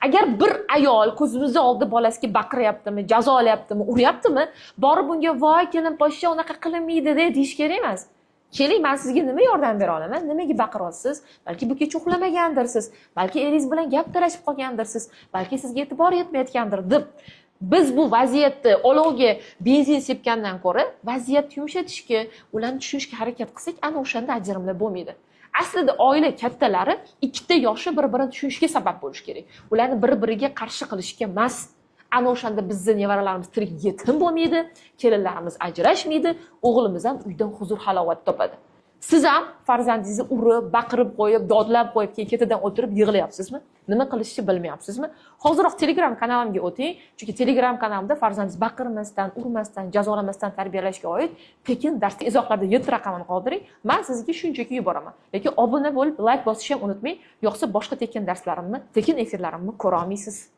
Agar bir ayol ko'zimizni oldida bolasiga baqiryaptimi, jazolayaptimi, uryaptimi, borib unga voy kelin poshsha unaqa qilinmaydi deyish kerak emas. Keling, men sizga nima yordam bera olaman? Nimaga baqiryapsiz? Balki bu kecha uxlamagandirsiz, balki eringiz bilan gap talashib qolgandirsiz, balki sizga e'tibor yetmayotgandir deb biz bu vaziyatni olovga benzin sepgandan ko'ra vaziyatni yumshatishga, ularni tushunishga harakat qilsak, ana o'shanda ajrimlar bo'lmaydi. Aslida oila kattalari ikkita yoshi bir-birini tushunishga sabab bo'lish kerak. Ularni bir-biriga qarshi qilishga emas. Ana o'shanda bizning nevaralarimiz tirik yetim bo'lmaydi, kelinlarimiz ajrashmaydi, o'g'limiz ham uydan huzur halovat topadi. Siz ham farzandingizni urib, baqirib qo'yib, dodlab qo'yib, keyin ketidan o'tirib yig'layapsizmi? Nima qilishni bilmayapsizmi? Hoziroq Telegram kanalimga o'ting, chunki Telegram kanalimda farzandingizni baqirmasdan, urmasdan, jazolamasdan tarbiyalashga oid tekin dars izohlarda 7 raqamini qoldiring. Men sizga shunchaki yuboraman. Lekin obuna bo'lib, like bosishni ham unutmang, yo'qsa boshqa tekin darslarimni, tekin efirlarimni ko'ra olmaysiz.